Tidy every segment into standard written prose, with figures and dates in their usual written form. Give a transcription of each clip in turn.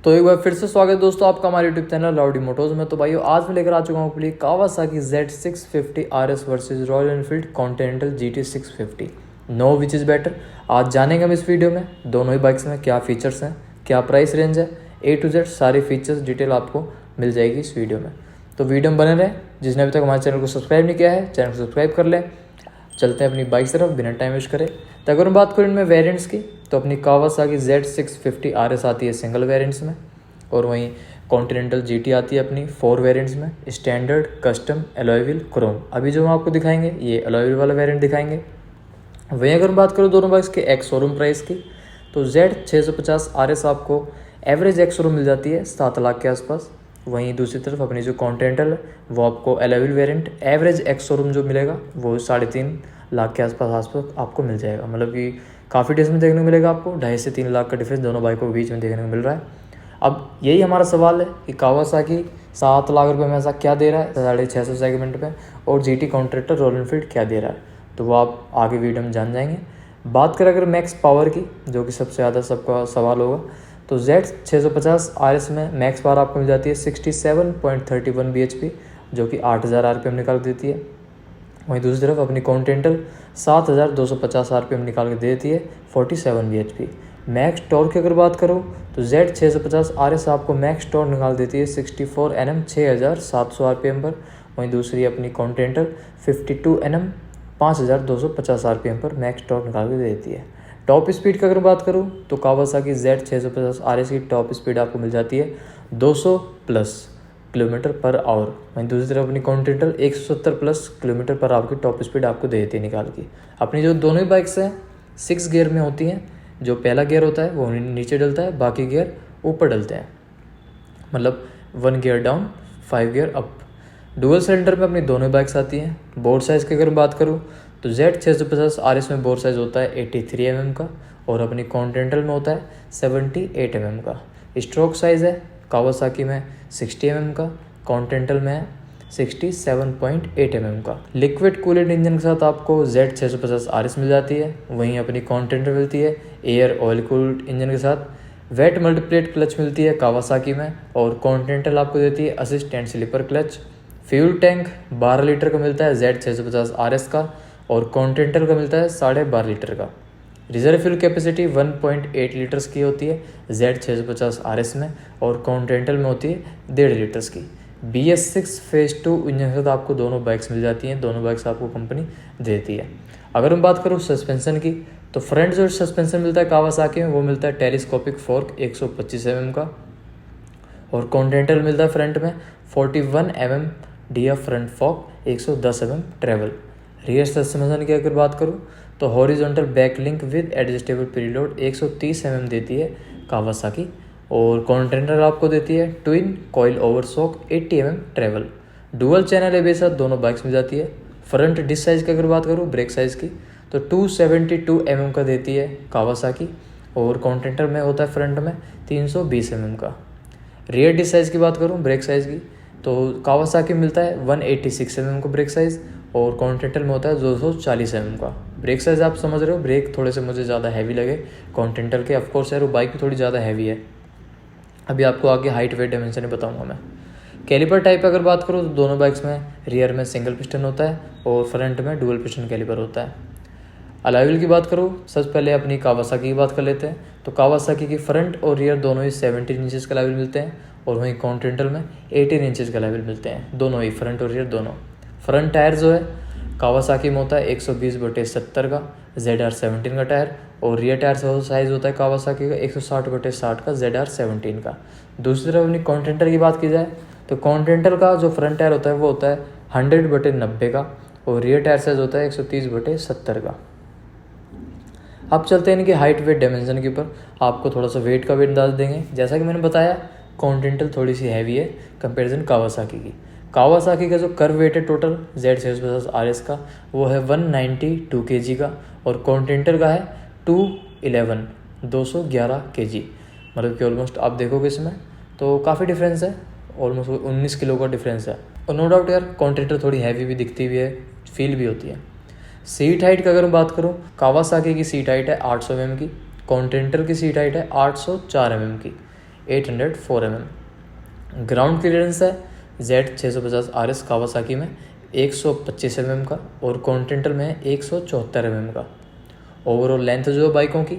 तो एक बार फिर से स्वागत है दोस्तों आपका हमारे यूट्यूब चैनल लाउडी मोटोज में। तो भाइयों आज मैं लेकर आ चुका हूँ आपके लिए Kawasaki Z650 RS versus royal Enfield continental GT650। Know which is better. आज जानेंगे हम इस वीडियो में दोनों ही बाइक्स में क्या फीचर्स हैं, क्या प्राइस रेंज है, A to Z सारी फीचर्स डिटेल आपको मिल जाएगी इस वीडियो में। तो वीडियो में बने रहें। जिसने अभी तक हमारे चैनल को सब्सक्राइब नहीं किया है चैनल को सब्सक्राइब कर लें। चलते हैं अपनी बाइक तरफ बिना टाइम वेस्ट करें। तो अगर हम बात करें इनमें वेरिएंट्स की तो अपनी कावासाकी Z650 RS आती है सिंगल वेरिएंट्स में, और वहीं कॉन्टिनेंटल GT आती है अपनी 4 वेरिएंट्स में, standard, custom, alloy wheel, Chrome. अभी जो हम आपको दिखाएंगे ये एलॉय व्हील वाला वेरिएंट दिखाएंगे। वहीं अगर हम बात करें दोनों बाइक्स के एक्स शोरूम प्राइस की तो Z650 RS आपको एवरेज एक्स शोरूम मिल जाती है 7 लाख के आसपास। वहीं दूसरी तरफ अपनी जो कॉन्टिनेंटल है वो आपको alloy wheel variant average ex showroom जो मिलेगा वो 3.5 लाख के आसपास आपको मिल जाएगा। मतलब कि काफ़ी डिफरेंस में देखने को मिलेगा आपको, 2.5 से 3 लाख का डिफरेंस दोनों बाइकों के बीच में देखने को मिल रहा है। अब यही हमारा सवाल है कि कावासाकी 7 लाख रुपए में ऐसा क्या दे रहा है 650 सेगमेंट पे, और GT कॉन्ट्रैक्टर रॉयल एनफील्ड क्या दे रहा है, तो वो आप आगे वीडियो में जान जाएंगे। बात करें अगर मैक्स पावर की, जो कि सबसे ज़्यादा सबका सवाल होगा, तो Z650 RS में मैक्स पावर आपको मिल जाती है 67.31 bhp, जो कि 8000 RPM निकाल देती है। वहीं दूसरी तरफ अपनी कॉन्टिनेंटल 7250 RPM निकाल के देती है 47 bhp। मैक्स टॉर्क की अगर बात करूँ तो Z650 RS आपको मैक्स टॉर्क निकाल देती है 64 Nm 6700 RPM पर। वहीं दूसरी अपनी कॉन्टिनेंटल 52 Nm 5250 RPM पर मैक्स टॉर्क निकाल के देती है। टॉप स्पीड की अगर बात करूँ तो कावासाकी Z650 RS की टॉप स्पीड आपको मिल जाती है 200 प्लस किलोमीटर पर आवर। वहीं दूसरी तरफ अपनी continental 170 plus kilometre per hour की टॉप स्पीड आपको दे देती है निकाल की। अपनी जो दोनों ही बाइक्स हैं 6 गियर में होती हैं। जो पहला गियर होता है वो नीचे डलता है, बाकी गियर ऊपर डलते हैं, मतलब 1 gear down 5 gear up. Dual cylinder में अपनी दोनों बाइक्स आती हैं। बोर्ड साइज़ की अगर बात करूँ तो Z650 RS में बोर्ड साइज़ होता है 83 mm का, और अपनी कॉन्टिनेंटल में होता है 78 mm का। स्ट्रोक साइज़ है कावासाकी में 60 mm का, कॉन्टिनेंटल में 67.8 mm का। लिक्विड कूलेड इंजन के साथ आपको Z650 RS मिल जाती है। वहीं अपनी कॉन्टिनेंटल मिलती है एयर ऑयल कूल्ड इंजन के साथ। वेट मल्टीप्लेट क्लच मिलती है कावासाकी में, और कॉन्टिनेंटल आपको देती है assistant slipper clutch. Fuel tank 12 litre का मिलता है Z650 RS का, और कॉन्टिनेंटल का मिलता है 12.5 लीटर का। रिजर्व फ्यूल कैपेसिटी 1.8 लीटर्स की होती है Z650 RS में, और कॉन्टिनेंटल में होती है 1.5 लीटर्स की। BS6 फेज 2 इंजन के साथ आपको दोनों बाइक्स मिल जाती हैं। दोनों बाइक्स आपको कंपनी देती है। अगर हम बात करूँ सस्पेंशन की तो फ्रंट जो सस्पेंशन मिलता है कावासाकी में वो मिलता है टेलीस्कोपिक फोर्क 125 mm का, और कॉन्टिनेंटल मिलता है फ्रंट में 41 mm DF front Fock 110 mm travel. Rear suspension की अगर बात करूँ तो horizontal back link with adjustable preload 130 mm देती है कावासाकी, और कॉन्टिनेंटल आपको देती है twin coil overshock 80 mm travel. Dual channel ABS साथ दोनों बाइक्स में जाती है। फ्रंट डिस्क साइज़ की अगर बात करूँ ब्रेक साइज़ की तो 272 mm का देती है कावासाकी, और कॉन्टिनेंटल में होता है फ्रंट में 320 mm का। रियर डिस्क साइज़ की बात करूँ ब्रेक साइज़ की तो कावासाकी मिलता है 186 mm का ब्रेक साइज़, और कॉन्टिनेंटल में होता है 240 mm का। ब्रेक साइज़ आप समझ रहे हो, ब्रेक थोड़े से मुझे ज़्यादा हैवी लगे कॉन्टिनेंटल के। ऑफकोर्स यार वो बाइक भी थोड़ी ज़्यादा हैवी है। अभी आपको आगे हाइट वेट डायमेंशन बताऊंगा मैं। कैलिपर टाइप अगर बात करूँ तो दोनों बाइक्स में रियर में सिंगल पिस्टन होता है और फ्रंट में डुअल पिस्टन कैलिपर होता है। अलॉय व्हील की बात करूँ सबसे पहले अपनी कावासाकी की बात कर लेते हैं। तो कावासाकी की फ्रंट और रियर दोनों ही 17 इंचज़ का अलॉय व्हील मिलते हैं, और वहीं कॉन्टिनेंटल में 18 इंचज़ का अलॉय व्हील मिलते हैं, दोनों ही फ्रंट और रियर दोनों। फ्रंट टायर जो है कावासाकी में होता है 120/70 का ZR17 का टायर, और रियर टायर साइज़ होता है कावासाकी का 160/60 का ZR17 का। दूसरी तरफ अपनी कॉन्टिनेंटल की बात की जाए तो कॉन्टिनेंटल का जो फ्रंट टायर होता है वो होता है 100/90 का, और रियर टायर साइज़ होता है 130/70 का। अब चलते हैं इनके हाइट वेट डायमेंशन के ऊपर। आपको थोड़ा सा वेट का वेट अंदाज देंगे। जैसा कि मैंने बताया कॉन्टिनेंटल थोड़ी सी हैवी है कंपेरिजन कावासाकी की। कावासाकी का जो कर्व वेट है टोटल Z650 RS का वो है 192 kg का, और कॉन्टिनेंटल का है 211 kg। मतलब कि ऑलमोस्ट आप देखोगे इसमें तो काफ़ी डिफरेंस है, ऑलमोस्ट 19 किलो का डिफरेंस है। और नो डाउट यार कॉन्टिनेंटल थोड़ी हैवी भी दिखती भी है, फील भी होती है। सीट हाइट की अगर मैं बात करूँ कावासाकी की सीट हाइट है 800 mm की, कॉन्टिनेंटल की सीट हाइट है 804 mm की। 804 mm। ग्राउंड क्लियरेंस है Z650 RS कावासाकी में 125 mm का और कॉन्टिनेंटल में 174 mm का। ओवरऑल लेंथ जो है बाइकों की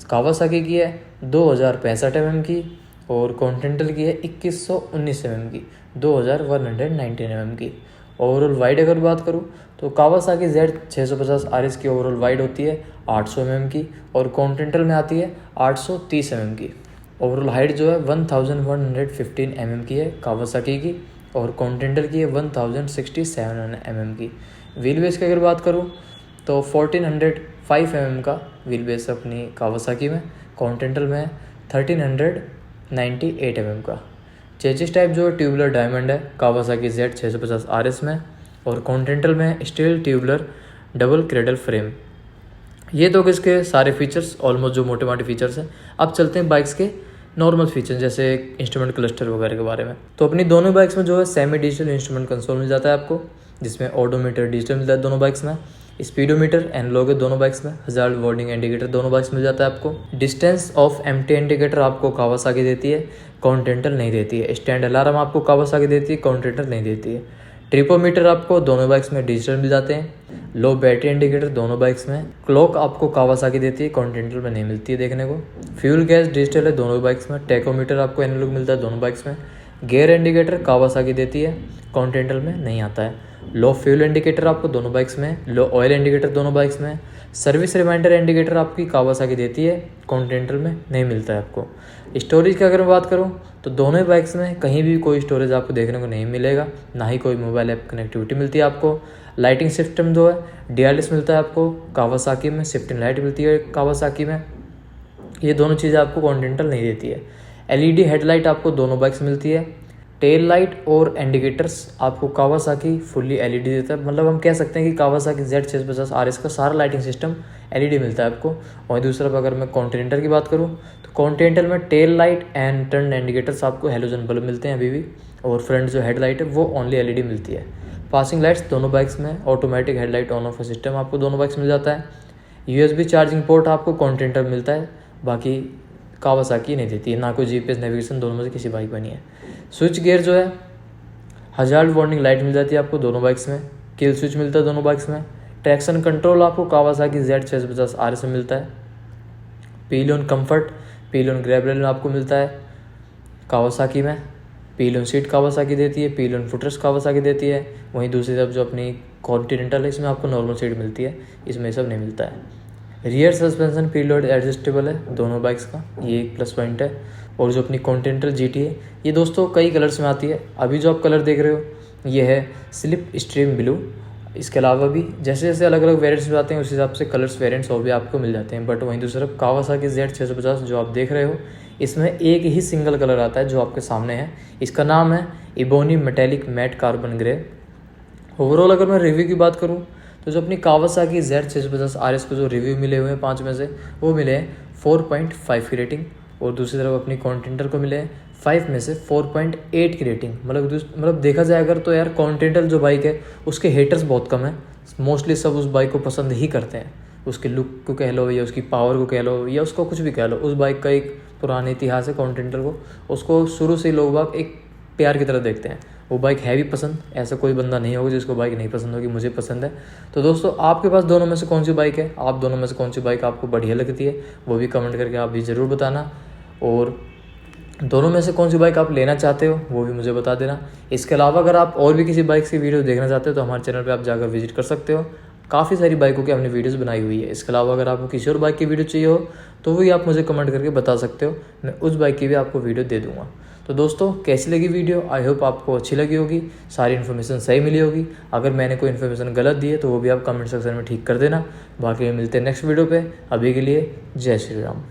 कावासाकी की है 2065 mm की और कॉन्टिनेंटल की है 2119 mm की, 2119 mm की। ओवरऑल वाइड अगर बात करूँ तो कावासाकी Z650 RS की ओवरऑल वाइड होती है 800 mm की और कॉन्टिनेंटल में आती है 830 mm की। ओवरऑल हाइट जो है 1115 mm की है कावासाकी की और कॉन्टिनेंटल की है 1067 mm की। व्हील बेस की अगर बात करूँ तो 1405 mm का व्हील बेस अपनी कावासाकी में, कॉन्टिनेंटल में 1398 mm का। चेसिस टाइप जो है ट्यूबुलर डायमंड है कावासाकी Z650 RS में और कॉन्टिनेंटल में steel tubular double cradle frame. ये तो इसके सारे फीचर्स ऑलमोस्ट जो मोटे मोटे फीचर्स हैं। अब चलते हैं बाइक्स के नॉर्मल फीचर्स जैसे इंस्ट्रूमेंट क्लस्टर वगैरह के बारे में। तो अपनी दोनों बाइक्स में जो है सेमी डिजिटल इंस्ट्रूमेंट कंसोल मिल जाता है आपको, जिसमें ऑडोमीटर डिजिटल मिलता है दोनों बाइक्स में, स्पीडोमीटर एनालॉग है दोनों बाइक्स में, हजार्ड वार्निंग इंडिकेटर दोनों बाइक्स मिल जाता है आपको। डिस्टेंस ऑफ एम्प्टी इंडिकेटर आपको कावासाकी देती है, कॉन्टिनेंटल नहीं देती है। स्टैंड अलार्म आपको कावासाकी देती है, कॉन्टिनेंटल नहीं देती है। ट्रिपोमीटर आपको दोनों बाइक्स में डिजिटल मिल जाते हैं। लो बैटरी इंडिकेटर दोनों बाइक्स में। क्लॉक आपको कावासाकी देती है, कॉन्टिनेंटल में नहीं मिलती है देखने को। फ्यूल गैस डिजिटल है दोनों बाइक्स में। टेकोमीटर आपको एनालॉग मिलता है दोनों बाइक्स में। गियर इंडिकेटर कावासाकी देती है, कॉन्टिनेंटल में नहीं आता है। लो फ्यूल इंडिकेटर आपको दोनों बाइक्स में। लो ऑयल इंडिकेटर दोनों बाइक्स में। सर्विस रिमाइंडर इंडिकेटर आपकी कावासाकी देती है, कॉन्टिनेंटल में नहीं मिलता है आपको। स्टोरेज की अगर मैं बात करूं तो दोनों बाइक्स में कहीं भी कोई स्टोरेज आपको देखने को नहीं मिलेगा, ना ही कोई मोबाइल ऐप कनेक्टिविटी मिलती है आपको। लाइटिंग सिस्टम जो है DRLS मिलता है आपको कावासाकी में, शिफ्टिंग लाइट मिलती है कावासाकी में। ये दोनों चीज़ें आपको कॉन्टिनेंटल नहीं देती है। LED हेडलाइट आपको दोनों बाइक्स मिलती है। टेल लाइट और इंडिकेटर्स आपको कावासाकी फुल्ली LED देता है। मतलब हम कह सकते हैं कि कावासाकी Z650 RS का सारा लाइटिंग सिस्टम LED मिलता है आपको। और दूसरा अगर मैं कॉन्टिनेंटल की बात करूँ तो कॉन्टिनेंटल में tail light and turn indicators आपको हेलोजन बल्ब मिलते हैं अभी भी, और फ्रंट जो हेडलाइट है वो ओनली LED मिलती है। पासिंग लाइट्स दोनों बाइक्स में। Automatic headlight on off system आपको दोनों बाइक्स मिल जाता है। USB चार्जिंग पोर्ट आपको कॉन्टिनेंटल मिलता है, बाकी कावासाकी नहीं देती है। ना कोई GPS नेविगेशन दोनों में से किसी बाइक में नहीं है। स्विच गियर जो है हजार्ड वार्निंग लाइट मिल जाती है आपको दोनों बाइक्स में। किल स्विच मिलता है दोनों बाइक्स में। ट्रैक्शन कंट्रोल आपको कावासाकी Z650 RS में मिलता है। Pillion comfort, pillion grab rail आपको मिलता है कावासाकी में। पिलियन सीट कावासाकी देती है, पिलियन फुटरेस्ट कावासाकी देती है। वहीं दूसरी तरफ जो अपनी कॉन्टिनेंटल है इसमें आपको नॉर्मल सीट मिलती है, इसमें सब नहीं मिलता है। रियर सस्पेंशन प्रीलोड एडजस्टेबल है दोनों बाइक्स का, ये एक प्लस पॉइंट है। और जो अपनी कॉन्टिनेंटल GT है ये दोस्तों कई कलर्स में आती है। अभी जो आप कलर देख रहे हो ये है स्लिप स्ट्रीम ब्लू। इसके अलावा भी जैसे जैसे अलग अलग वेरिएंट्स में आते हैं उस हिसाब से कलर्स वेरिएंट्स और भी आपको मिल जाते हैं। बट वहीं दूसरी तरफ कावासाकी Z650 जो आप देख रहे हो इसमें एक ही सिंगल कलर आता है जो आपके सामने है। इसका नाम है ebony metallic matte carbon grey. Overall अगर मैं रिव्यू की बात करूँ तो जो अपनी कावासाकी Z650 RS को जो रिव्यू मिले हुए हैं 5 में से वो मिले हैं 4.5 की रेटिंग, और दूसरी तरफ अपनी कॉन्टिनेंटल को मिले हैं 5 में से 4.8 की रेटिंग। मतलब देखा जाए अगर तो यार कॉन्टिनेंटल जो बाइक है उसके हेटर्स बहुत कम है। मोस्टली सब उस बाइक को पसंद ही करते हैं, उसके लुक को कह लो या उसकी पावर को कह लो या उसको कुछ भी कह लो। उस बाइक का एक पुराना इतिहास है कॉन्टिनेंटल को, उसको शुरू से लोग बाग एक प्यार की तरह देखते हैं। वो बाइक है भी पसंद, ऐसा कोई बंदा नहीं होगा जिसको बाइक नहीं पसंद होगी। मुझे पसंद है। तो दोस्तों आपके पास दोनों में से कौन सी बाइक है, आप दोनों में से कौन सी बाइक आपको बढ़िया लगती है वो भी कमेंट करके आप भी ज़रूर बताना। और दोनों में से कौन सी बाइक आप लेना चाहते हो वो भी मुझे बता देना। इसके अलावा अगर आप और भी किसी बाइक की वीडियो देखना चाहते हो तो हमारे चैनल पे आप जाकर विजिट कर सकते हो। काफ़ी सारी बाइकों की हमने वीडियोस बनाई हुई है। इसके अलावा अगर आपको किसी और बाइक की वीडियो चाहिए हो तो वही आप मुझे कमेंट करके बता सकते हो, मैं उस बाइक की भी आपको वीडियो दे दूँगा। तो दोस्तों कैसी लगी वीडियो, आई होप आपको अच्छी लगी होगी, सारी इन्फॉर्मेशन सही मिली होगी। अगर मैंने कोई इन्फॉर्मेशन गलत दी है तो वो भी आप कमेंट सेक्शन में ठीक कर देना। बाकी मिलते हैं नेक्स्ट वीडियो पे। अभी के लिए जय श्री राम।